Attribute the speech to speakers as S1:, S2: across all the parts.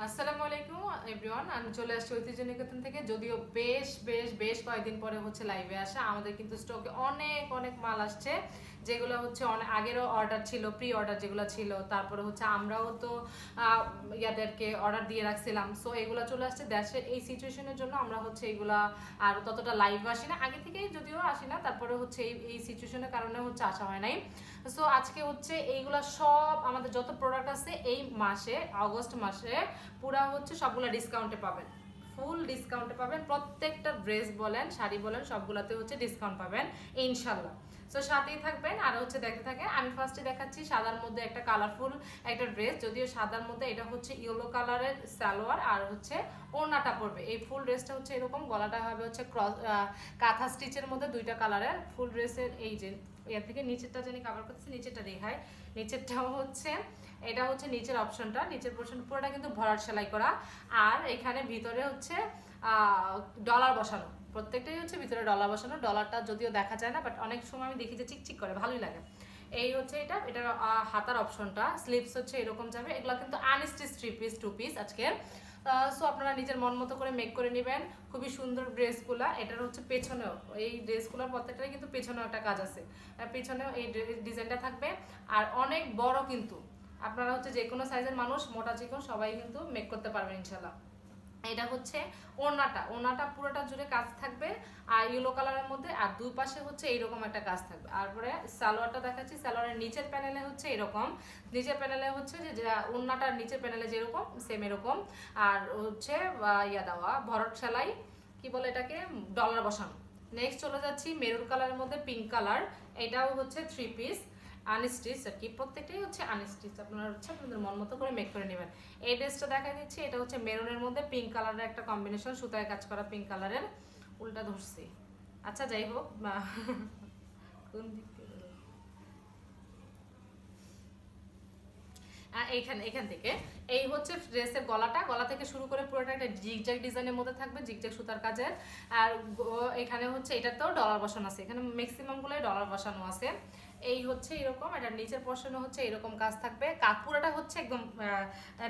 S1: আসসালামু আলাইকুম এভরিওয়ান, আমি চলে আসছি ঐতিহ্য নিকেতন থেকে। যদিও বেশ বেশ বেশ কয়েকদিন পরে হচ্ছে লাইভে আসা। আমাদের কিন্তু স্টকে অনেক অনেক মাল আসছে, যেগুলো হচ্ছে অনেক আগেরও অর্ডার ছিল, প্রি অর্ডার যেগুলো ছিল। তারপরে হচ্ছে আমরাও তো ইয়াদেরকে অর্ডার দিয়ে রাখছিলাম। সো এগুলো চলে আসছে। দেশের এই সিচুয়েশনের জন্য আমরা হচ্ছে এগুলা আর ততটা লাইভ আসি না, আগে থেকেই যদিও আসি না, তারপরে হচ্ছে এই সিচুয়েশনের কারণে হচ্ছে আসা হয় নাই। সো আজকে হচ্ছে এইগুলা সব আমাদের যত প্রোডাক্ট আছে এই মাসে, অগস্ট মাসে পুরা হচ্ছে সবগুলা ডিসকাউন্টে পাবেন, ফুল ডিসকাউন্টে পাবেন। প্রত্যেকটা ড্রেস বলেন, শাড়ি বলেন, সবগুলাতে হচ্ছে ডিসকাউন্ট পাবেন ইনশাল্লাহ। সো সাথেই থাকবেন আর হচ্ছে দেখতে থাকে। আমি ফার্স্টে দেখাচ্ছি সাদার মধ্যে একটা কালারফুল একটা ড্রেস, যদিও সাদার মধ্যে এটা হচ্ছে ইয়েলো কালারের সালোয়ার আর হচ্ছে ওড়নাটা পড়বে। এই ফুল ড্রেসটা হচ্ছে এরকম, গলাটা হবে হচ্ছে ক্রস কাঁথা স্টিচের মধ্যে দুইটা কালারের ফুল ড্রেসের। এই যে এর থেকে নিচেরটা জানি কাভার করতেছি, নিচেরটা দেখায়। নিচেরটাও হচ্ছে, এটা হচ্ছে নিচের অপশনটা, নিচের পোর্শন পুরোটা কিন্তু ভরাট সেলাই করা। আর এখানে ভিতরে হচ্ছে ডলার বসানো, প্রত্যেকটাই হচ্ছে ভিতরে ডলার বসানো। ডলারটা যদিও দেখা যায় না, বাট অনেক সময় আমি দেখি যে চিকচিক করে, ভালোই লাগে। এই হচ্ছে এটার হাতার অপশনটা, স্লিপস হচ্ছে এরকম যাবে। এগুলো কিন্তু আনস্টিচ 3 পিস 2 পিস আজকের। সো আপনারা নিজের মন মতো করে মেক করে নেবেন। খুবই সুন্দর ড্রেসগুলা। এটার হচ্ছে পেছনেও, এই ড্রেসগুলোর প্রত্যেকটাই কিন্তু পেছনেও একটা কাজ আছে, পেছনেও এই ডিজাইনটা থাকবে। আর অনেক বড় কিন্তু, আপনারা হচ্ছে যে কোনো সাইজের মানুষ, মোটা চিকন সবাই কিন্তু মেক করতে পারবেন ইনশাল্লাহ। এটা হচ্ছে ওড়নাটা পুরোটা জুড়ে কাজ থাকবে আর ইয়েলো কালারের মধ্যে, আর দুই পাশে হচ্ছে এইরকম একটা কাজ থাকবে। তারপরে সালোয়ারটা দেখাচ্ছি। সালোয়ারের নিচের প্যানেলে হচ্ছে এরকম, নিচের প্যানেলে হচ্ছে যে ওড়নাটার নিচের প্যানেলে যেরকম সেম এরকম। আর হচ্ছে ইয়া দেওয়া ভরট সেলাই, কি বলে এটাকে, ডলার বসানো। নেক্সট চলে যাচ্ছি মেরুন কালারের মধ্যে পিঙ্ক কালার। এটাও হচ্ছে 3 পিস আনস্টিচ আর কি, প্রত্যেকটাই হচ্ছে আনস্টিচ। আপনারা হচ্ছে আপনাদের মন মতো করে মেক করে নেবেন। এই ড্রেসটা দেখা দিচ্ছি, এটা হচ্ছে মেরুনের মধ্যে পিঙ্ক কালারের একটা কম্বিনেশন, সুতায় কাজ করা পিঙ্ক কালারের। উল্টা ধরছি, আচ্ছা যাই হোক। কোন দিক থেকে এখান থেকে এই হচ্ছে ড্রেসের গলাটা, গলা থেকে শুরু করে পুরোটা একটা জিগজ্যাগ ডিজাইনের মধ্যে থাকবে, জিগজ্যাগ সুতার কাজের। আর এখানে হচ্ছে এটাতেও ডলার বসানো আছে, এখানে ম্যাক্সিমাম গুলোই ডলার বসানো আছে। এই হচ্ছে এরকম, এটা নিচের পোর্শনে হচ্ছে এরকম কাজ থাকবে। পুরোটা হচ্ছে একদম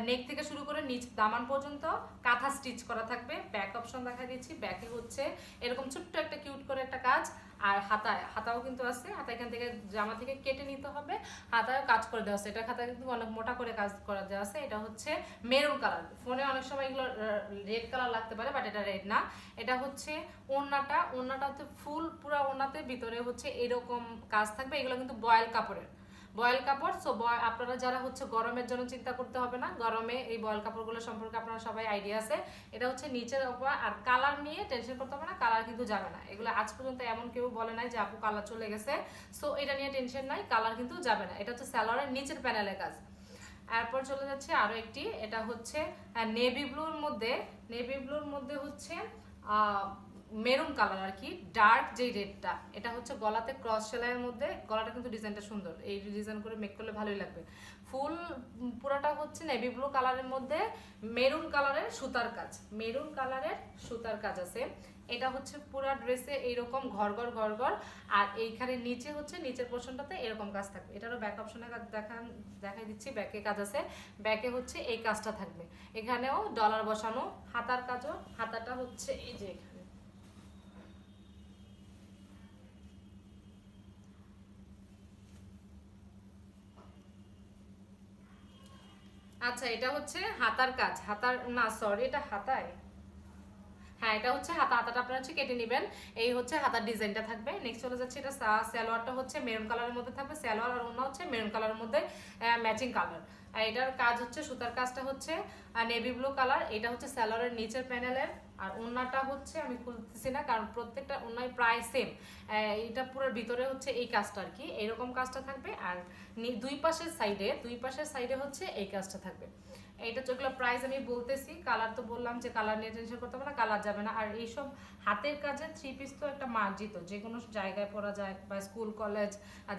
S1: নেক থেকে শুরু করে নিচ দামান পর্যন্ত কাঁথা স্টিচ করা থাকবে। ব্যাক অপশন দেখা দিচ্ছি, ব্যাকে হচ্ছে এরকম ছোট্ট একটা কিউট করে একটা কাজ। আর হাতাও কিন্তু আছে, হাতা এখান থেকে জামা থেকে কেটে নিতে হবে, হাতায় কাজ করে দেওয়া আছে। এটা হাতা কিন্তু অনেক মোটা করে কাজ করা দেওয়া আছে। এটা হচ্ছে মেরুন কালার। ফোনে অনেক সময় এগুলো রেড কালার লাগতে পারে, বাট এটা রেড না। এটা হচ্ছে ওড়নাটা হচ্ছে ফুল পুরো ওড়নাতে ভিতরে হচ্ছে এরকম কাজ থাকবে। এগুলো কিন্তু বয়েল কাপড়ের, বয়েল কাপড়। সো আপনারা যারা হচ্ছে গরমের জন্য চিন্তা করতে হবে না, গরমে এই বয়েল কাপড়গুলো সম্পর্কে আপনারা সবাই আইডিয়া আছে। এটা হচ্ছে নিচের উপর। আর কালার নিয়ে টেনশন করতে হবে না, কালার কিন্তু যাবে না। এগুলো আজ পর্যন্ত এমন কেউ বলে নাই যে আপু কালার চলে গেছে। সো এটা নিয়ে টেনশন নাই, কালার কিন্তু যাবে না। এটা হচ্ছে সালোয়ারের নিচের প্যানেলের কাজ। এরপর চলে যাচ্ছে আরো একটি, এটা হচ্ছে নেভি ব্লুর মধ্যে হচ্ছে মেরুন কালার আর কি, ডার্ক যে রেডটা। এটা হচ্ছে গলাতে ক্রস সেলাইয়ের মধ্যে, গলাটা কিন্তু ডিজাইনটা সুন্দর, এই ডিজাইন করে মেক করলে ভালোই লাগবে। ফুল পুরাটা হচ্ছে নেভি ব্লু কালারের মধ্যে মেরুন কালারের সুতার কাজ, মেরুন কালারের সুতার কাজ আছে। এটা হচ্ছে পুরো ড্রেসে এইরকম ঘর ঘর ঘর ঘর। আর এইখানে নিচে হচ্ছে নিচের পোর্শনটাতে এরকম কাজ থাকবে। এটারও ব্যাক অপশনে দেখাই দিচ্ছি, ব্যাকে কাজ আছে। ব্যাকে হচ্ছে এই কাজটা থাকবে, এখানেও ডলার বসানো। হাতার কাজও, হাতাটা হচ্ছে এই যে এখানে। আচ্ছা, এটা হচ্ছে হাতার কাজ, হাতার না সরি, এটা হাতায়। হ্যাঁ, এটা হচ্ছে হাতাটা আপনারা হচ্ছে কেটে নেবেন। এই হচ্ছে হাতার ডিজাইনটা থাকবে। নেক্সট চলে যাচ্ছে, এটা সালোয়ারটা হচ্ছে মেরুন কালারের মধ্যে থাকবে। সালোয়ার আর ওড়না হচ্ছে মেরুন কালারের মধ্যে ম্যাচিং কালার। আর এটার কাজ হচ্ছে, সুতার কাজটা হচ্ছে নেভি ব্লু কালার। এটা হচ্ছে সালোয়ারের নিচের প্যানেলের। আর ওড়নাটা হচ্ছে আমি খুলতেছি না, কারণ প্রত্যেকটা ওড়নায় প্রায় সেম। এটা পুরো ভিতরে হচ্ছে এই কাজটা আর কি, এরকম কাজটা থাকবে। আর দুই পাশের সাইডে হচ্ছে এই কাজটা থাকবে। এইটা যেগুলো প্রাইস আমি বলতেছি, কালার তো বললাম যে কালার নিয়ে টেনশন করতে হবে না, কালার যাবে না। আর এইসব হাতের কাজে 3 পিস তো একটা মার্জিত, যে কোনো জায়গায় পরা যায়, বা স্কুল কলেজ,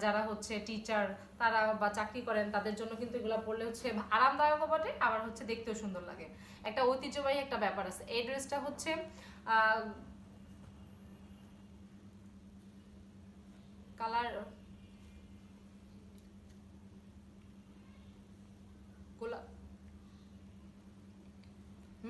S1: যারা হচ্ছে টিচার তারা বা চাকরি করেন তাদের জন্য কিন্তু এগুলো পরলে হচ্ছে আরামদায়ক বটে, আবার হচ্ছে দেখতেও সুন্দর লাগে। একটা ঐতিহ্যবাহী একটা ব্যাপার আছে। এই ড্রেসটা হচ্ছে কালার গোলা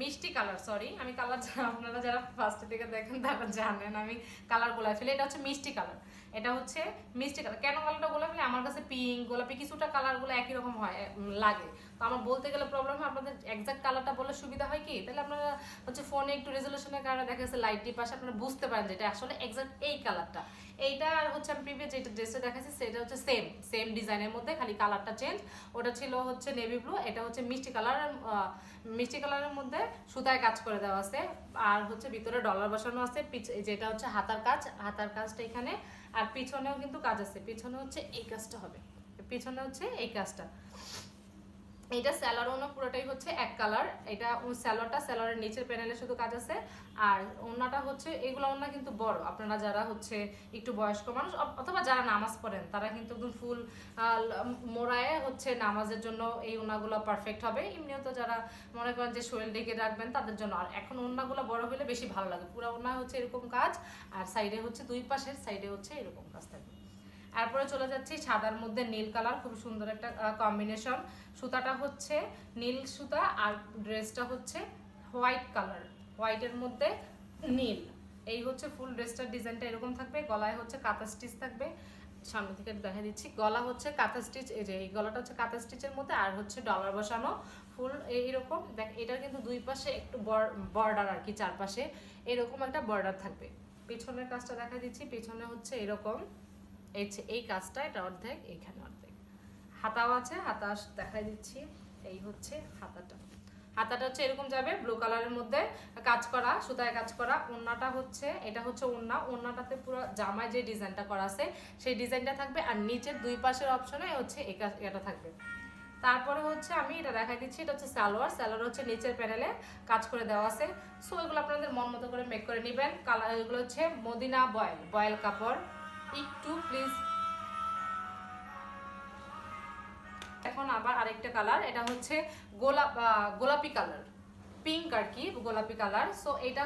S1: মিষ্টি কালার, সরি আমি কালার, আপনারা যারা ফার্স্ট থেকে দেখেন তারা জানেন আমি কালার গোলাপি ফেলে, এটা হচ্ছে মিষ্টি কালার। এটা হচ্ছে মিষ্টি কালার। কেন কালারটা গোলাপি? আমার কাছে পিঙ্ক গোলাপি কিছুটা কালারগুলো একই রকম হয় লাগে, তো আমার বলতে গেলে প্রবলেম হয়। আপনাদের এক্সাক্ট কালারটা বললে সুবিধা হয় কি, তাহলে আপনারা হচ্ছে ফোনে একটু রেজলিউশনের কারণে দেখা যাচ্ছে লাইট ডিপ আসে, আপনারা বুঝতে পারেন যে এটা আসলে এক্সাক্ট এই কালারটা। এইটা আর হচ্ছে আমি প্রিভিয়াস যেটা ড্রেসটা দেখাচ্ছি সেটা হচ্ছে সেম সেম ডিজাইনের মধ্যে, খালি কালারটা চেঞ্জ। ওটা ছিল হচ্ছে নেভি ব্লু, এটা হচ্ছে মিষ্টি কালার। মিষ্টি কালারের মধ্যে সুতায় কাজ করে দেওয়া আছে, আর হচ্ছে ভিতরে ডলার বসানো আছে। যেটা হচ্ছে হাতার কাজ, হাতার কাজটা এখানে, আর পিছনেও কিন্তু কাজ আছে। পিছনে হচ্ছে এই কাজটা হবে, পিছনে হচ্ছে এই কাজটা। এটা স্যালোয়ার ওনা পুরোটাই হচ্ছে এক কালার। এটা স্যালোয়ারের নিচের প্যানেলে শুধু কাজ আছে। আর ওনাটা হচ্ছে, এগুলো ওনা কিন্তু বড়, আপনারা যারা হচ্ছে একটু বয়স্ক মানুষ অথবা যারা নামাজ পড়েন তারা কিন্তু একদম ফুল মোড়ায় হচ্ছে নামাজের জন্য এই ওনাগুলো পারফেক্ট হবে। এমনিও তো যারা মনে করেন যে শরীর ডেকে রাখবেন তাদের জন্য। আর এখন ওনাগুলো বড় হলে বেশি ভালো লাগে, পুরো ওনা হচ্ছে এরকম কাজ, আর সাইডে হচ্ছে দুই পাশের সাইডে হচ্ছে এরকম কাজ থাকবে। তারপরে চলে যাচ্ছি সাদার মধ্যে নীল কালার, খুব সুন্দর একটা কম্বিনেশন। সুতাটা হচ্ছে নীল সুতা, আর ড্রেসটা হচ্ছে হোয়াইট কালার, হোয়াইটের মধ্যে নীল। এই হচ্ছে ফুল ড্রেসটার ডিজাইনটা এরকম থাকবে। গলায় হচ্ছে কাঁথা স্টিচ থাকবে, সামনে থেকে দেখা দিচ্ছি। গলা হচ্ছে কাঁথা স্টিচ, এই যে এই গলাটা হচ্ছে কাঁথা স্টিচের মধ্যে, আর হচ্ছে ডলার বসানো ফুল এইরকম। দেখ এটার কিন্তু দুই পাশে একটু বর্ডার আর কি, চারপাশে এরকম একটা বর্ডার থাকবে। পেছনের কাজটা দেখা দিচ্ছি, পেছনে হচ্ছে এরকম এই কাজটা, এটা অর্ধেক, এইখানে অর্ধেক। হাতাও আছে, হাতা দেখাই দিচ্ছি। এই হচ্ছে হাতাটা, হাতাটা হচ্ছে এরকম যাবে ব্লু কালারের মধ্যে কাজ করা, সুতায় কাজ করা। ওড়নাটা হচ্ছে, এটা হচ্ছে ওড়না, ওড়নাটাতে পুরো জামায় যে ডিজাইনটা করা আছে সেই ডিজাইনটা থাকবে, আর নিচের দুই পাশের অপশনে হচ্ছে এটা থাকবে। তারপরে হচ্ছে আমি এটা দেখাই দিচ্ছি, এটা হচ্ছে সালোয়ার। সালোয়ার হচ্ছে নিচের প্যানেলে কাজ করে দেওয়া আছে। সো এগুলো আপনাদের মন মতো করে মেক করে নেবেন। কালার এগুলো হচ্ছে মদিনা বয়েল কাপড়। একটু প্লিজ। এখন আবার আরেকটা কালার, এটা হচ্ছে গোলাপি কালার, পিঙ্ক আর কি, গোলাপি কালার। সো এটা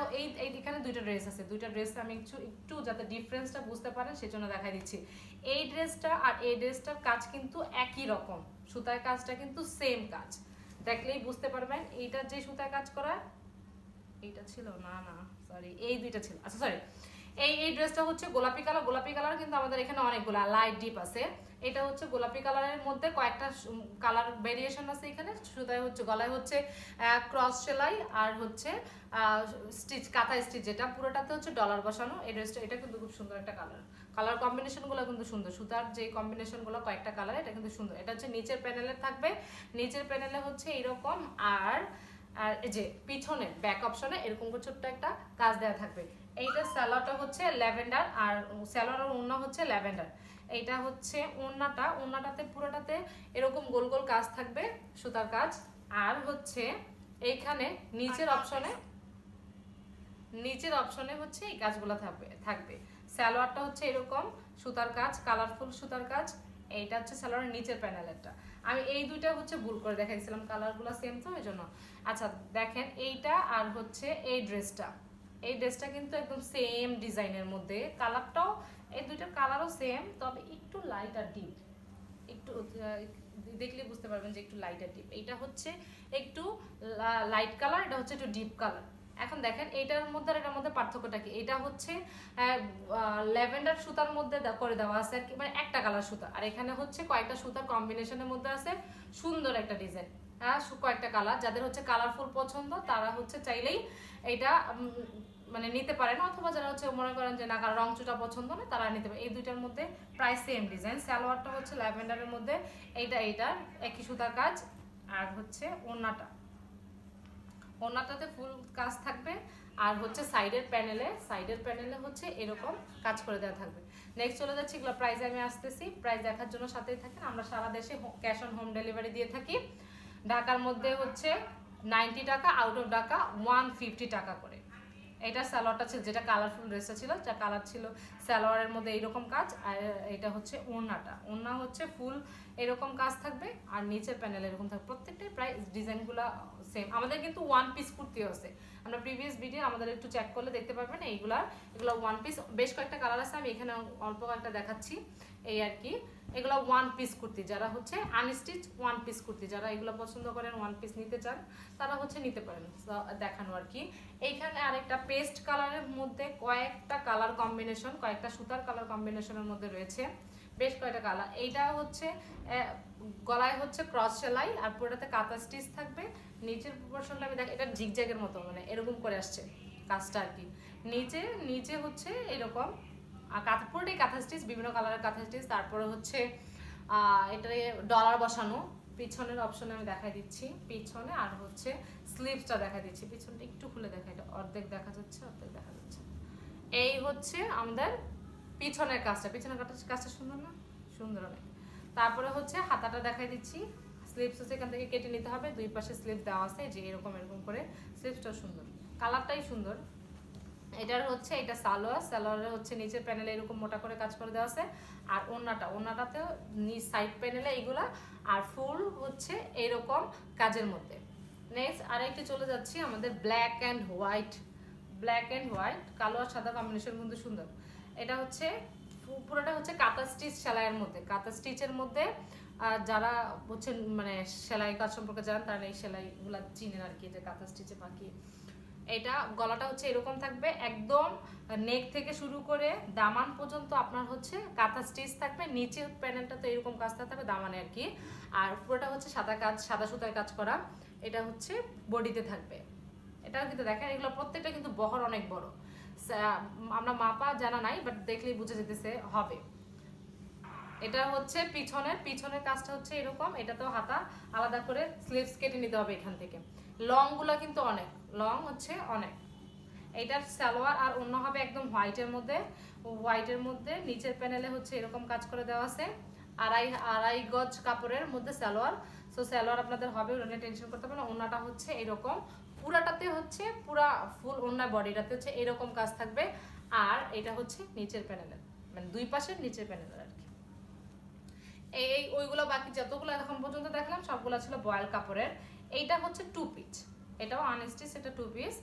S1: এখানে দুইটা ড্রেস আছে, দুইটা ড্রেস আমি একটু যাতে ডিফারেন্সটা বুঝতে পারেন সেজন্য দেখাই দিচ্ছি। এই ড্রেসটা আর এই ড্রেসটার কাজ কিন্তু একই রকম, সুতার কাজটা কিন্তু সেম কাজ, দেখলেই বুঝতে পারবেন। এইটার যে সুতায় কাজ করা, এইটা ছিল না সরি, এই দুইটা ছিল, আচ্ছা সরি। এই ড্রেসটা হচ্ছে গোলাপি কালার। গোলাপি কালার কিন্তু আমাদের এখানে অনেকগুলো লাইট ডিপ আছে। এটা হচ্ছে গোলাপি কালারের মধ্যে কয়েকটা কালার ভেরিয়েশন আছে এখানে। সুতায় হচ্ছে, গলায় হচ্ছে ক্রস সেলাই, আর হচ্ছে স্টিচ, কাঁথা স্টিচ, যেটা পুরোটাতে হচ্ছে ডলার বসানো। এই ড্রেসটা, এটা কিন্তু খুব সুন্দর একটা কালার। কালার কম্বিনেশনগুলো কিন্তু সুন্দর, সুতার যে কম্বিনেশনগুলো কয়েকটা কালার, এটা কিন্তু সুন্দর। এটা হচ্ছে নিচের প্যানেলে থাকবে, নিচের প্যানেলে হচ্ছে এরকম, আর এই যে পিছনে ব্যাক অপশনে এরকম ছোট্ট একটা কাজ দেওয়া থাকবে। এইটা সালোয়ারটা হচ্ছে ল্যাভেন্ডার, আর সালোয়ার আর ওড়না হচ্ছে ল্যাভেন্ডার। এইটা হচ্ছে ওড়নাটাতে পুরোটাতে এরকম গোল গোল কাজ থাকবে, সুতার কাজ। আর হচ্ছে এইখানে নিচের অপশনে হচ্ছে এই কাজগুলো থাকবে। সালোয়ারটা হচ্ছে এরকম সুতার কাজ, কালারফুল সুতার কাজ। এইটা হচ্ছে সালোয়ারের নিচের প্যানেলেরটা। আমি এই দুইটা হচ্ছে ভুল করে দেখাইছিলাম, কালারগুলো সেম তো এই জন্য। আচ্ছা দেখেন, এইটা আর হচ্ছে এই ড্রেসটা কিন্তু একদম সেম ডিজাইনের মধ্যে, কালারটাও, এই দুইটার কালারও সেম, তবে একটু লাইট আর ডিপ, একটু দেখলে বুঝতে পারবেন যে একটু লাইট আর ডিপ। এইটা হচ্ছে একটু লাইট কালার, এটা হচ্ছে একটু ডিপ কালার। এখন দেখেন এইটার মধ্যে আর এটার মধ্যে পার্থক্যটা কি। এটা হচ্ছে ল্যাভেন্ডার সুতার মধ্যে করে দেওয়া আছে আর কি, মানে একটা কালার সুতা, আর এখানে হচ্ছে কয়েকটা সুতার কম্বিনেশনের মধ্যে আছে সুন্দর একটা ডিজাইন। কয়েকটা কালার, যাদের হচ্ছে কালারফুল পছন্দ তারা হচ্ছে চাইলেই এইটা মানে নিতে পারেন, অথবা যারা হচ্ছে মনে করেন যে না রং চুটা পছন্দ না তারা নিতে পারে। এই দুইটার মধ্যে প্রায় সেম ডিজাইন। সালোয়ারটা হচ্ছে ল্যাভেন্ডারের মধ্যে, এইটার একই সুতার কাজ। আর হচ্ছে ওড়নাটাতে ফুল কাজ থাকবে, আর হচ্ছে সাইডের প্যানেলে হচ্ছে এরকম কাজ করে দেওয়া থাকবে। নেক্সট চলে যাচ্ছি, এগুলো প্রাইস আমি আসতেছি, প্রাইস দেখার জন্য সাথেই থাকেন। আমরা সারা দেশে ক্যাশ অন হোম ডেলিভারি দিয়ে থাকি। ঢাকার মধ্যে হচ্ছে 90 টাকা, আউট অফ ঢাকা 150 টাকা করে। এটা সালোয়ারটা ছিল, যেটা কালারফুল ড্রেসটা ছিল, যা কালার ছিল সালোয়ারের মধ্যে এইরকম কাজ। আর এটা হচ্ছে ওড়না হচ্ছে ফুল এরকম কাজ থাকবে, আর নিচের প্যানেল এরকম থাকবে। প্রত্যেকটাই প্রায় ডিজাইনগুলো সেম আমাদের কিন্তু ওয়ান পিস কুর্তি আছে, আমরা প্রিভিয়াস ভিডিও আমাদের একটু চেক করলে দেখতে পারবেন। এগুলো ওয়ান পিস, বেশ কয়েকটা কালার আছে, আমি এখানে অল্প কয়েকটা দেখাচ্ছি এই আর কি। এগুলো ওয়ান পিস কুর্তি, যারা হচ্ছে আনস্টিচ ওয়ান পিস কুর্তি, যারা এগুলো পছন্দ করেন ওয়ান পিস নিতে চান তারা হচ্ছে নিতে পারেন, দেখানো আর কি। এইখানে আরেকটা পেস্ট কালারের মধ্যে কয়েকটা কালার কম্বিনেশন, কয়েকটা সুতার কালার কম্বিনেশনের মধ্যে রয়েছে বেশ কয়েকটা কালার। এইটা হচ্ছে গলায় হচ্ছে ক্রস সেলাই আর পুরোটাতে কাঁথা স্টিচ থাকবে। নিচের পোর্শনটা আমি দেখ, এটা জিগজ্যাগের মতো মানে এরকম করে আসছে কাজটা আর কি। নিচে নিচে হচ্ছে এরকম আর কাঁথা, পুরোটাই কাঁথা স্টিচ, বিভিন্ন কালারের কাঁথা স্টিচ। তারপরে হচ্ছে এটা ডলার বসানো, পিছনের অপশনে আমি দেখাই দিচ্ছি পিছনে, আর হচ্ছে স্লিভসটা দেখা দিচ্ছি। পিছনটা একটু খুলে দেখা, এটা অর্ধেক দেখা যাচ্ছে অর্ধেক দেখা যাচ্ছে। এই হচ্ছে আমাদের পিছনের কাজটা, পিছনের কাজটা সুন্দর না? সুন্দর অনেক। তারপরে হচ্ছে হাতাটা দেখাই দিচ্ছি, স্লিভস হচ্ছে এখান থেকে কেটে নিতে হবে, দুই পাশে স্লিভ দেওয়া আছে যে এরকম এরকম করে। স্লিভসটাও সুন্দর, কালারটাই সুন্দর। এটার হচ্ছে এটা সালোয়ারের হচ্ছে নিচের প্যানেলে এরকম মোটা করে কাজ করে দেওয়া আছে। আর ওন্নাটাতেও নিচ সাইড প্যানেলে এইগুলা, আর ফুল হচ্ছে এরকম কাজের মধ্যে। নেক্সট আরেকটি চলে যাচ্ছি আমাদের ব্ল্যাক অ্যান্ড হোয়াইট, কালো আর সাদা কম্বিনেশন কিন্তু সুন্দর। এটা হচ্ছে পুরোটা হচ্ছে কাঁথা স্টিচ সেলাইয়ের মধ্যে, কাঁথা স্টিচের মধ্যে যারা হচ্ছে মানে সেলাই কাজ সম্পর্কে জানেন তারা এই সেলাইগুলা চিনেন আর কি, যে কাঁথা স্টিচে বাকি। এটা গলাটা হচ্ছে এরকম থাকবে, একদম নেক থেকে শুরু করে দামান পর্যন্ত আপনার হচ্ছে কাঁথা স্টিচ থাকবে। নিচে প্যানেলটা তো এরকম কাজ থাকবে দামানে আর কি। আর পুরোটা হচ্ছে সাদা সুতায় কাজ করা। এটা হচ্ছে বডিতে থাকবে। এটাও কিন্তু দেখেন, এগুলো প্রত্যেকটা কিন্তু বহর অনেক বড়, আমরা মাপা জানা নাই বাট দেখলেই বুঝে যেতেছে হবে। এটা হচ্ছে পিছনের কাজটা হচ্ছে এরকম, এটাতেও হাতা আলাদা করে স্লিভস কেটে নিতে হবে এখান থেকে। লং গুলা কিন্তু অনেক লং হচ্ছে অনেক। এটার সালোয়ার আর অন্য হবে একদম হোয়াইটের মধ্যে নিচের প্যানেলে হচ্ছে এরকম কাজ করে দেওয়া আছে। আড়াই গজ কাপড়ের মধ্যে সালোয়ার। সো সালোয়ার আপনাদের হবে, ওটা নিয়ে টেনশন করতে হবে না। ওন্নাটা হচ্ছে এরকম, পুরাটাতে হচ্ছে পুরা ফুল ওন্না, বডিটাতে হচ্ছে এরকম কাজ থাকবে। আর এটা হচ্ছে নিচের প্যানেলের, মানে দুই পাশের নিচের প্যানেলের আর কি। ওইগুলো বাকি যতগুলো এখন পর্যন্ত দেখলাম সবগুলো ছিল বয়েল কাপড়ের। এইটা হচ্ছে টু পিস, এটাও আনস্টিচ, এটা টু পিস।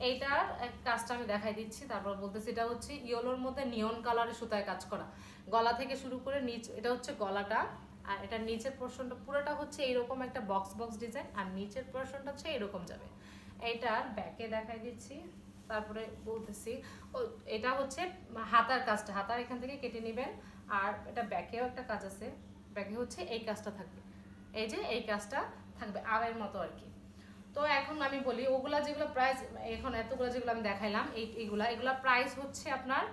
S1: এইটার কাজটা আমি দেখাই দিচ্ছি, তারপর বলতেছি। এটা হচ্ছে ইয়েলোর মধ্যে নিয়ন কালারের সুতায় কাজ করা, গলা থেকে শুরু করে নিচ, এটা হচ্ছে গলাটা। আর এটা নিচের পোর্শনটা পুরোটা হচ্ছে এইরকম একটা বক্স ডিজাইন, আর নিচের পোর্শনটা হচ্ছে এরকম যাবে। এইটার ব্যাকে দেখাই দিচ্ছি, তারপরে বলতেছি। এটা হচ্ছে হাতার কাজটা, হাতার এখান থেকে কেটে নেবেন। আর এটা ব্যাকেও একটা কাজ আছে, ব্যাকে হচ্ছে এই কাজটা থাকবে, এই যে এই কাজটা থাকবে আড়াইয়ের মতো আর কি। তো এখন আমি বলি ওগুলা যেগুলো প্রাইস, এখন এতগুলো যেগুলো আমি দেখাইলাম এগুলা প্রাইস হচ্ছে আপনার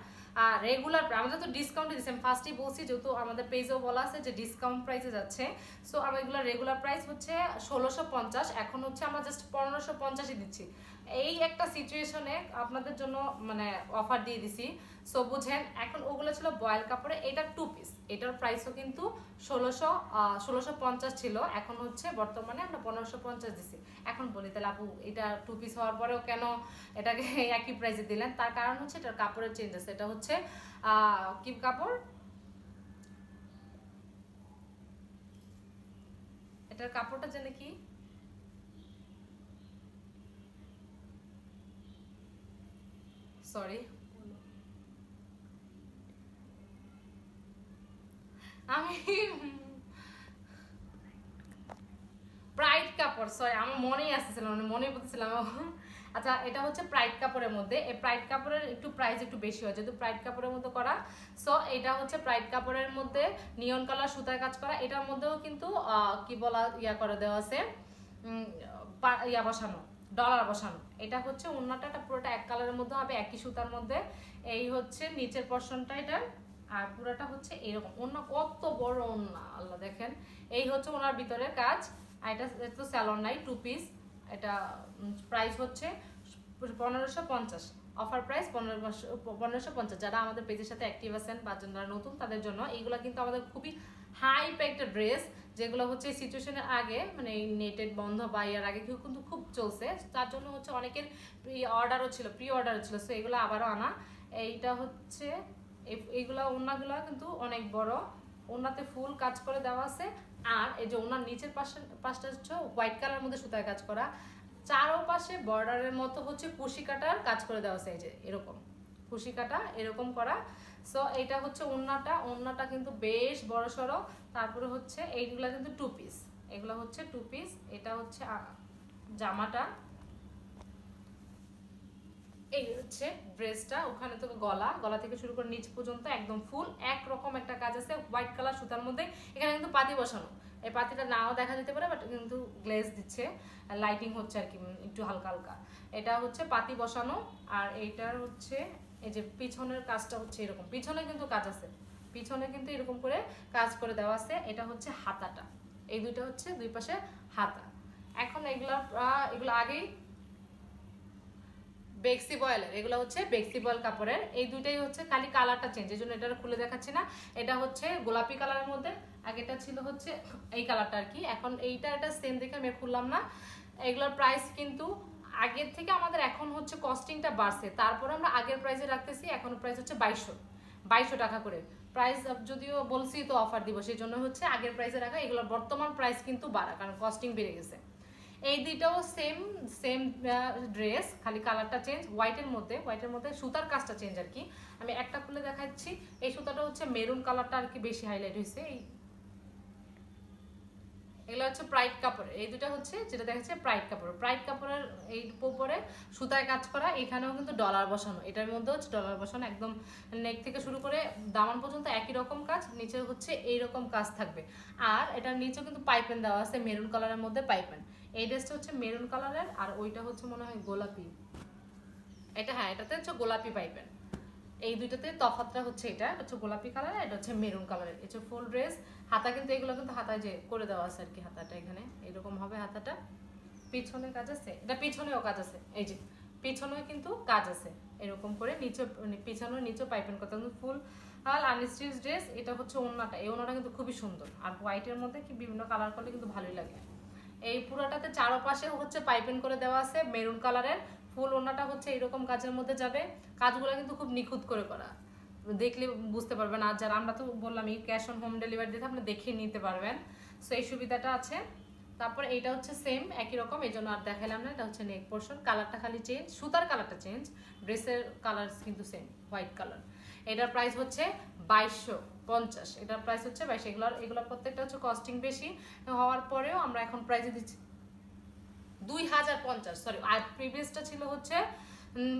S1: রেগুলার। আমাদের তো ডিসকাউন্টে দিচ্ছি, আমি ফার্স্টেই বলছি, যেহেতু আমাদের পেজেও বলা আছে যে ডিসকাউন্ট প্রাইসে যাচ্ছে। সো আমার এগুলো রেগুলার প্রাইস হচ্ছে 1650, এখন হচ্ছে আমরা জাস্ট 1550ই দিচ্ছি। এই একটা সিচুয়েশনে আপনাদের জন্য মানে অফার দিয়ে দিছি। সো বুঝেন, এখন ওগুলো ছিল বয়েল কাপড়ে, এটা টু পিস, এটার প্রাইসও কিন্তু 1650 ছিল, এখন হচ্ছে বর্তমানে আমরা 1550 দিছি। এখন বলি তাহলে আপু এটা টু পিস হওয়ার পরেও কেন এটাকে একই প্রাইসে দিলেন? তার কারণ হচ্ছে এটার কাপড়ের চেঞ্জ আছে। এটা হচ্ছে কি কাপড়, এটার কাপড়টা জানে কি, সরি আমি প্রাইড কাপড়, সরি আমার মনেই আসতেছিল, মানে মনেই বলতেছিলাম। আচ্ছা, এটা হচ্ছে প্রাইড কাপড়ের মধ্যে। এই প্রাইড কাপড়ের একটু প্রাইস একটু বেশি হয় যেহেতু প্রাইড কাপড়ের মধ্যে করা। সো এটা হচ্ছে প্রাইড কাপড়ের মধ্যে নিয়ন কালার সুতার কাজ করা। এটার মধ্যেও কিন্তু কি বলা করে দেওয়া আছে, বসানো, ডলার বসানো। এটা হচ্ছে ওন্নাটা, এটা পুরোটা এক কালারের মধ্যে হবে, একই সুতার মধ্যে। এই হচ্ছে নিচের পোর্শনটা এটা, আর পুরোটা হচ্ছে এরকম। ওন্না কত বড় ওন্না আল্লাহ দেখেন। এই হচ্ছে ওনার ভিতরের কাজ। আর এটা তো স্যালন নাই, টু পিস। এটা প্রাইস হচ্ছে 1550, অফার প্রাইস 1550। যারা আমাদের পেজের সাথে অ্যাক্টিভ আছেন বা যারা নতুন তাদের জন্য এইগুলো কিন্তু আমাদের খুবই হাই একটা ড্রেস, যেগুলো হচ্ছে সিচুয়েশনের আগে মানে এই নেটেড বন্ধ বা এর আগে কিন্তু খুব চলছে। তার জন্য হচ্ছে অনেকের প্রি অর্ডারও ছিল। সো এগুলো আবারও আনা। এইটা হচ্ছে এইগুলা ওন্নাগুলো কিন্তু অনেক বড়, ওন্নাতে ফুল কাজ করে দেওয়া আছে। আর এই যে ওনার নিচের পাশটা হচ্ছে হোয়াইট কালার মধ্যে সুতায় কাজ করা। চারপাশে বর্ডারের মতো হচ্ছে কুশি কাটার কাজ করে দেওয়া আছে, এই যে এরকম কুশি কাটা এরকম করা। সো এটা হচ্ছে ওড়নাটা কিন্তু বেশ বড় সড়ো। তারপরে হচ্ছে এইগুলা কিন্তু 2 পিস, এগুলো হচ্ছে 2 পিস। এটা হচ্ছে জামাটা, এই হচ্ছে ড্রেসটা। ওখানে তো গলা থেকে শুরু করে নিচ পর্যন্ত একদম ফুল একরকম একটা কাজ আছে হোয়াইট কালার সুতার মধ্যে। এখানে কিন্তু পাতি বসানো, এই পাতিটা নাও দেখা যেতে পারে, বাট কিন্তু গ্লেজ দিচ্ছে, লাইটিং হচ্ছে আর কি একটু হালকা হালকা। এটা হচ্ছে পাতি বসানো। আর এইটার হচ্ছে এই যে পিছনের কাজটা হচ্ছে এরকম, পিছনে কিন্তু কাজ আছে, পিছনে কিন্তু এরকম করে কাজ করে দেওয়া আছে। এটা হচ্ছে হাতাটা, এই দুইটা হচ্ছে দুই পাশে হাতা। এখন এগুলো আগেই বেক্সি বয়েলের, এগুলো হচ্ছে বেক্সি বয়েল কাপড়ের। এই দুইটাই হচ্ছে খালি কালারটা চেঞ্জ, এই জন্য এটা খুলে দেখাচ্ছি না। এটা হচ্ছে গোলাপি কালারের মধ্যে, আগেটা ছিল হচ্ছে এই কালারটা আর কি। এখন এটা সেম দেখে আমি খুললাম না। এগুলোর প্রাইস কিন্তু আগের থেকে আমাদের এখন হচ্ছে কস্টিংটা বাড়ছে, তারপর আমরা আগের প্রাইসে রাখতেছি। এখন প্রাইস হচ্ছে 2200 টাকা করে প্রাইস। যদিও বলছি তো অফার দিব, সেই জন্য হচ্ছে আগের প্রাইসে রাখা। এগুলোর বর্তমান প্রাইস কিন্তু বাড়া, কারণ কস্টিং বেড়ে গেছে। এই দুইটাও সেম সেম ড্রেস, খালি কালারটা চেঞ্জ, হোয়াইটের মধ্যে সুতার কাজটা চেঞ্জ আর কি। আমি একটা খুলে দেখাচ্ছি। এই সুতাটা হচ্ছে মেরুন কালারটা আর কি বেশি হাইলাইট হয়েছে। এগুলো হচ্ছে প্রাইড কাপড়ের, এই দুটো হচ্ছে যেটা দেখাচ্ছে প্রাইড কাপড়ের এই উপরে সুতায় কাজ করা। এখানেও কিন্তু ডলার বসানো, এটার মধ্যে হচ্ছে ডলার বসানো একদম নেক থেকে শুরু করে দামান পর্যন্ত একই রকম কাজ। নিচে হচ্ছে এইরকম কাজ থাকবে। আর এটার নিচেও কিন্তু পাইপেন দেওয়া আছে মেরুন কালারের মধ্যে পাইপেন। এই ড্রেসটা হচ্ছে মেরুন কালারের, আর ওইটা হচ্ছে মনে হয় গোলাপি। এটা হ্যাঁ, এটাতে হচ্ছে গোলাপি পাইপেন। এই দুইটাতে তফাতটা হচ্ছে এটা হচ্ছে গোলাপি কালার, এটা হচ্ছে মেরুন কালারের। এটা ফুল ড্রেস। হাতা কিন্তু এগুলো কিন্তু হাতায় যে করে দেওয়া আছে আর কি, হাতাটা এখানে এরকম হবে হাতাটা। পিছনে কাজ আছে, এটা পিছনেও কাজ আছে, এই যে পিছনেও কিন্তু কাজ আছে এরকম করে। নিচে পিছনে নিচে পাইপেন করতে ফুল আনস্টিচ ড্রেস। এটা হচ্ছে ওড়নাটা, এই ওড়নাটা কিন্তু খুবই সুন্দর। আর হোয়াইটের মধ্যে কি বিভিন্ন কালার করলে কিন্তু ভালোই লাগে। এই পুরোটাতে চারপাশে হচ্ছে পাইপেন করে দেওয়া আছে মেরুন কালারের। ফুল ওড়নাটা হচ্ছে এরকম কাজের মধ্যে যাবে। কাজগুলো কিন্তু খুব নিখুঁত করে করা, দেখলে বুঝতে পারবেন। আর যারা আমরা তো বললামই ক্যাশ অন হোম ডেলিভারি দিতে, আপনি দেখে নিতে পারবেন, সো এই সুবিধাটা আছে। তারপরে এইটা হচ্ছে সেম একই রকম, এই জন্য আর দেখালাম না। এটা হচ্ছে নেক পোর্শন, কালারটা খালি চেঞ্জ, সুতার কালারটা চেঞ্জ, ড্রেসের কালার কিন্তু সেম হোয়াইট কালার। এটার প্রাইস হচ্ছে 2250, এটার প্রাইস হচ্ছে 22। এগুলো প্রত্যেকটা হচ্ছে কস্টিং বেশি হওয়ার পরেও আমরা এখন প্রাইসে দিচ্ছি 2050, সরি। আর প্রিভিয়াসটা ছিল হচ্ছে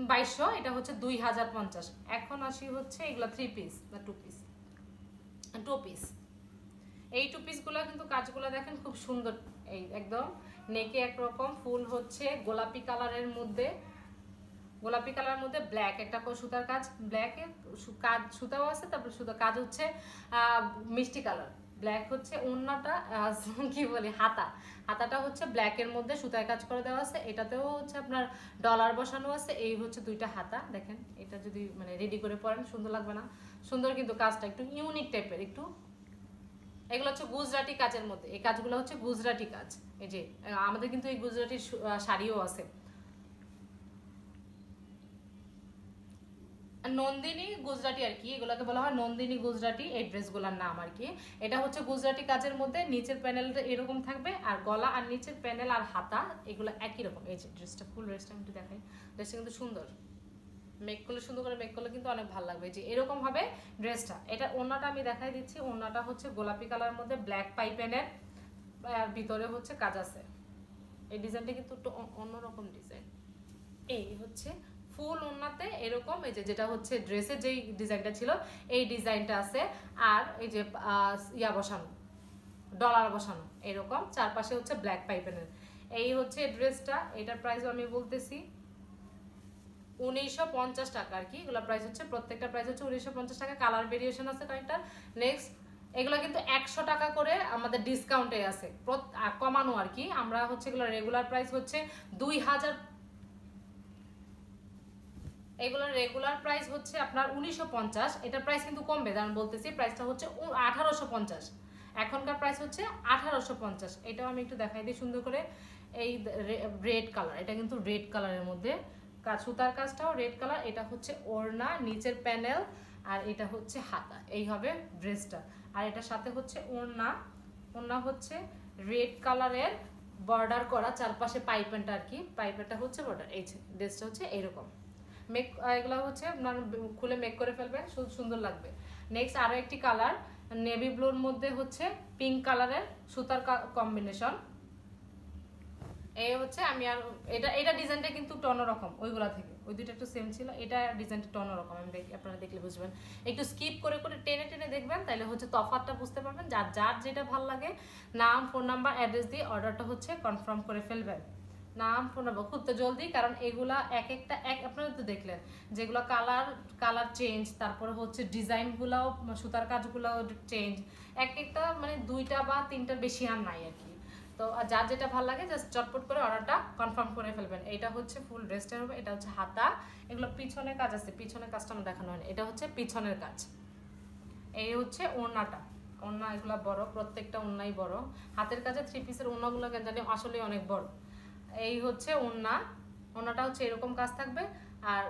S1: 2200, এটা হচ্ছে 2050। এখন আসি হচ্ছে এগুলো 3 পিস না 2 পিস, 2 পিস। এই 2 পিসগুলো কিন্তু কাজগুলো দেখেন খুব সুন্দর। এই একদম নেকে একরকম ফুল হচ্ছে গোলাপি কালারের মধ্যে, ব্ল্যাক একটা সুতার কাজ, ব্ল্যাকের কাজ সুতাও আছে। তারপর সুতা কাজ হচ্ছে মিষ্টি কালার, ব্ল্যাক হচ্ছে ওড়নাটা কি বলি হাতাটা হচ্ছে ব্ল্যাকের মধ্যে সুতায় কাজ করে দেওয়া আছে। এটাতেও হচ্ছে আপনার ডলার বসানো আছে। এই হচ্ছে দুইটা হাতা দেখেন, এটা যদি মানে রেডি করে পরেন সুন্দর লাগবে না? সুন্দর, কিন্তু কাজটা একটু ইউনিক টাইপের একটু। এগুলো হচ্ছে গুজরাটি কাজের মধ্যে, এই কাজগুলো হচ্ছে গুজরাটি কাজ। এই যে আমাদের কিন্তু এই গুজরাটি শাড়িও আছে, নন্দিনী গুজরাটি আর কি, এগুলোকে বলা হয় নন্দিনী গুজরাটি এই ড্রেসগুলোর নাম আর কি। এটা হচ্ছে গুজরাটি কাজের মধ্যে, নিচের প্যানেলটা এরকম থাকবে, আর গলা আর নিচের প্যানেল আর হাতা এগুলো একই রকম। এই যে ড্রেসটা, ফুল ড্রেসটা আমি একটু দেখাই, ড্রেসটা কিন্তু সুন্দর, মেক করলে সুন্দর করে মেক করলে কিন্তু অনেক ভালো লাগবে। যে এরকম হবে ড্রেসটা। এটা ওড়নাটা আমি দেখাই দিচ্ছি, ওড়নাটা হচ্ছে গোলাপি কালারের মধ্যে ব্ল্যাক পাইপেনের, আর ভিতরে হচ্ছে কাজ আছে। এই ডিজাইনটা কিন্তু একটু অন্যরকম ডিজাইন। এই হচ্ছে ফুল ওড়নাতে এরকম, এই যে যেটা হচ্ছে ড্রেসের যেই ডিজাইনটা ছিল এই ডিজাইনটা আছে। আর এই যে ইয়া বসানো, ডলার বসানো এরকম, চারপাশে হচ্ছে ব্ল্যাক পাইপেনের। এই হচ্ছে ড্রেসটা। এটার প্রাইসও আমি বলতেছি 1950 টাকা আর কি। এগুলো প্রাইস হচ্ছে, প্রত্যেকটা প্রাইস হচ্ছে 1950 টাকা। কালার ভেরিয়েশন আছে কয়েকটা। নেক্সট এগুলো কিন্তু 100 টাকা করে আমাদের ডিসকাউন্টে আছে, কমানো আর কি। আমরা হচ্ছে এগুলো রেগুলার প্রাইস হচ্ছে 2000, এগুলোর রেগুলার প্রাইস হচ্ছে আপনার 1950। এটার প্রাইস কিন্তু কমবে, কারণ বলতেছি প্রাইসটা হচ্ছে 1850, এখনকার প্রাইস হচ্ছে 1850। এটাও আমি একটু দেখাই দিই সুন্দর করে। এই রেড কালার, এটা কিন্তু রেড কালারের মধ্যে কাজ, সুতার কাজটাও রেড কালার। এটা হচ্ছে ওড়না, নিচের প্যানেল, আর এটা হচ্ছে হাতা। এই হবে ড্রেসটা। আর এটার সাথে হচ্ছে ওড়না হচ্ছে রেড কালারের, বর্ডার করা, চারপাশে পাইপেনটা আর কি, পাইপেনটা হচ্ছে বর্ডার। এই যে ড্রেসটা হচ্ছে এইরকম মেক, এগুলো হচ্ছে আপনার খুলে মেক করে ফেলবেন, সুন্দর লাগবে। নেক্সট আরও একটি কালার নেভি ব্লুর মধ্যে হচ্ছে পিঙ্ক কালারের সুতার কম্বিনেশন। এই হচ্ছে আমি আর এটা এটা ডিজাইনটা কিন্তু অন্যরকম ওইগুলা থেকে, ওই দুইটা একটু সেম ছিল, এটা ডিজাইনটা একটু অন্যরকম। আমি আপনারা দেখলে বুঝবেন, একটু স্কিপ করে করে টেনে টেনে দেখবেন, তাহলে হচ্ছে তফাৎটা বুঝতে পারবেন। যার যার যেটা ভালো লাগে নাম ফোন নাম্বার অ্যাড্রেস দিয়ে অর্ডারটা হচ্ছে কনফার্ম করে ফেলবেন। নাম ফোন নাম্বার খুব তো জলদি, কারণ এগুলা এক একটা আপনারা তো দেখলেন যেগুলো কালার কালার চেঞ্জ, তারপরে হচ্ছে ডিজাইনগুলাও সুতার কাজগুলাও চেঞ্জ, এক একটা মানে 2টা বা 3টার বেশি আর নাই আর কি। তো যার যেটা ভালো লাগে জাস্ট চটপট করে অর্ডারটা কনফার্ম করে ফেলবেন। এটা হচ্ছে ফুল ড্রেসটা হবে, এটা হচ্ছে হাতা, এগুলো পিছনের কাজ আছে, পিছনের কাজটা আমার দেখানো হয়নি, এটা হচ্ছে পিছনের কাজ। এই হচ্ছে ওড়নাটা, ওড়না এগুলো বড়, প্রত্যেকটা ওড়নাই বড়, হাতের কাজে 3 পিসের ওড়নাগুলো জানি আসলে অনেক বড়। এই হচ্ছে ওড়না, ওড়নাটা হচ্ছে এরকম কাজ থাকবে, আর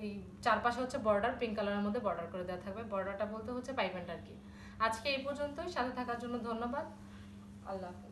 S1: এই চারপাশে হচ্ছে বর্ডার, পিঙ্ক কালারের মধ্যে বর্ডার করে দেওয়া থাকবে। বর্ডারটা বলতে হচ্ছে পাইপেন্ট আর কি। আজকে এই পর্যন্তই, সাথে থাকার জন্য ধন্যবাদ, আল্লাহ হাফেজ।